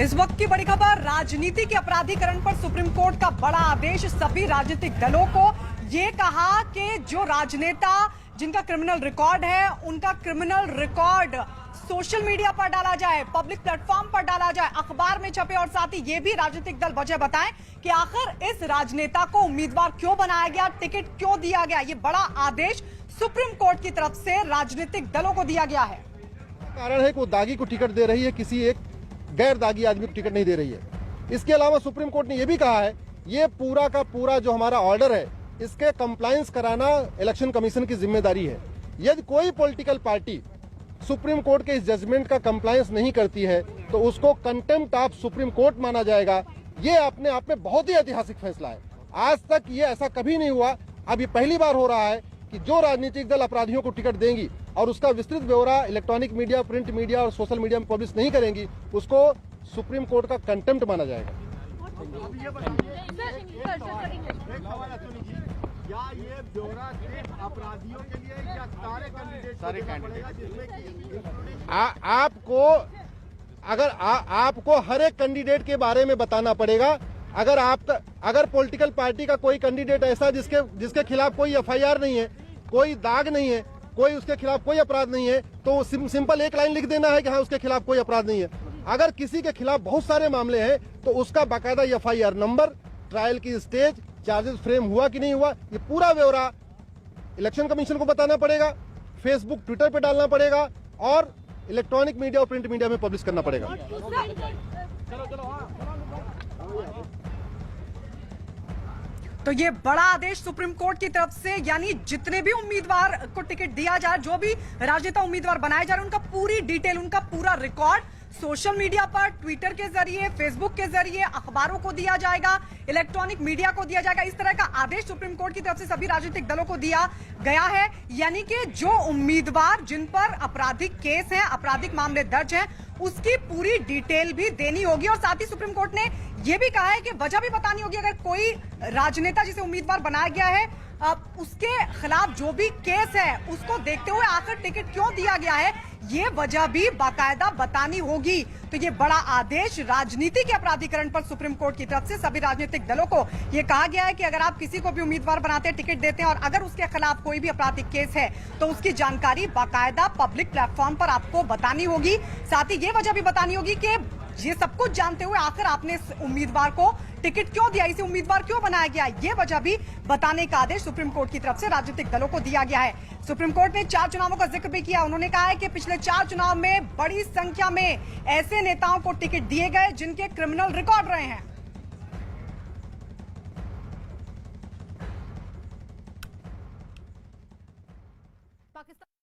इस वक्त की बड़ी खबर, राजनीति के अपराधीकरण पर सुप्रीम कोर्ट का बड़ा आदेश। सभी राजनीतिक दलों को ये कहा कि जो राजनेता जिनका क्रिमिनल रिकॉर्ड है, उनका क्रिमिनल रिकॉर्ड सोशल मीडिया पर डाला जाए, पब्लिक प्लेटफॉर्म पर डाला जाए, अखबार में छपे, और साथ ही ये भी राजनीतिक दल वजह बताएं कि आखिर इस राजनेता को उम्मीदवार क्यों बनाया गया, टिकट क्यों दिया गया। ये बड़ा आदेश सुप्रीम कोर्ट की तरफ से राजनीतिक दलों को दिया गया है। कारण है कि वो दागी को टिकट दे रही है, किसी एक गैर दागी आदमी को टिकट नहीं दे रही है। इसके अलावा सुप्रीम कोर्ट ने यह भी कहा है, ये पूरा का पूरा जो हमारा ऑर्डर है, इसके कंप्लायंस कराना इलेक्शन कमीशन की जिम्मेदारी है। यदि कोई पॉलिटिकल पार्टी सुप्रीम कोर्ट के इस जजमेंट का कंप्लायंस नहीं करती है तो उसको कंटेम्प्ट ऑफ सुप्रीम कोर्ट माना जाएगा। ये अपने आप में बहुत ही ऐतिहासिक फैसला है। आज तक ये ऐसा कभी नहीं हुआ। अब ये पहली बार हो रहा है कि जो राजनीतिक दल अपराधियों को टिकट देंगी और उसका विस्तृत ब्यौरा इलेक्ट्रॉनिक मीडिया, प्रिंट मीडिया और सोशल मीडिया में पब्लिश नहीं करेंगी, उसको सुप्रीम कोर्ट का कंटेम्प्ट माना जाएगा। क्या ये ब्यौरा सिर्फ अपराधियों के लिए या सारे कैंडिडेट आपको हर एक कैंडिडेट के बारे में बताना पड़ेगा। अगर पॉलिटिकल पार्टी का कोई कैंडिडेट ऐसा जिसके खिलाफ कोई एफआईआर नहीं है, कोई दाग नहीं है, कोई उसके खिलाफ कोई अपराध नहीं है, तो सिंपल एक लाइन लिख देना है कि हाँ उसके खिलाफ कोई अपराध नहीं है। अगर किसी के खिलाफ बहुत सारे मामले हैं तो उसका बाकायदा एफआईआर नंबर, ट्रायल की स्टेज, चार्जेस फ्रेम हुआ कि नहीं हुआ, ये पूरा ब्यौरा इलेक्शन कमीशन को बताना पड़ेगा, फेसबुक, ट्विटर पे डालना पड़ेगा और इलेक्ट्रॉनिक मीडिया और प्रिंट मीडिया में पब्लिश करना पड़ेगा। तो ये बड़ा आदेश सुप्रीम कोर्ट की तरफ से, यानी जितने भी उम्मीदवार को टिकट दिया जाए, जो भी राजनेता उम्मीदवार बनाए जा रहे हैं, उनका पूरी डिटेल, उनका पूरा रिकॉर्ड सोशल मीडिया पर, ट्विटर के जरिए, फेसबुक के जरिए, अखबारों को दिया जाएगा, इलेक्ट्रॉनिक मीडिया को दिया जाएगा। इस तरह का आदेश सुप्रीम कोर्ट की तरफ से सभी राजनीतिक दलों को दिया गया है। यानी कि जो उम्मीदवार जिन पर आपराधिक केस हैं, आपराधिक मामले दर्ज हैं, उसकी पूरी डिटेल भी देनी होगी। और साथ ही सुप्रीम कोर्ट ने यह भी कहा है कि वजह भी बतानी होगी। अगर कोई राजनेता जिसे उम्मीदवार बनाया गया है, उसके खिलाफ जो भी केस है, उसको देखते हुए आखिर टिकट क्यों दिया गया है, ये वजह भी बाकायदा बतानी होगी। तो ये बड़ा आदेश राजनीति के अपराधीकरण पर सुप्रीम कोर्ट की तरफ से सभी राजनीतिक दलों को ये कहा गया है कि अगर आप किसी को भी उम्मीदवार बनाते हैं, टिकट देते हैं, और अगर उसके खिलाफ कोई भी आपराधिक केस है तो उसकी जानकारी बाकायदा पब्लिक प्लेटफॉर्म पर आपको बतानी होगी। साथ ही ये वजह भी बतानी होगी कि ये सब कुछ जानते हुए आखिर आपने इस उम्मीदवार को टिकट क्यों दिया, इसे उम्मीदवार क्यों बनाया गया, ये वजह भी बताने का आदेश सुप्रीम कोर्ट की तरफ से राजनीतिक दलों को दिया गया है। सुप्रीम कोर्ट ने 4 चुनावों का जिक्र भी किया। उन्होंने कहा है कि पिछले 4 चुनाव में बड़ी संख्या में ऐसे नेताओं को टिकट दिए गए जिनके क्रिमिनल रिकॉर्ड रहे हैं।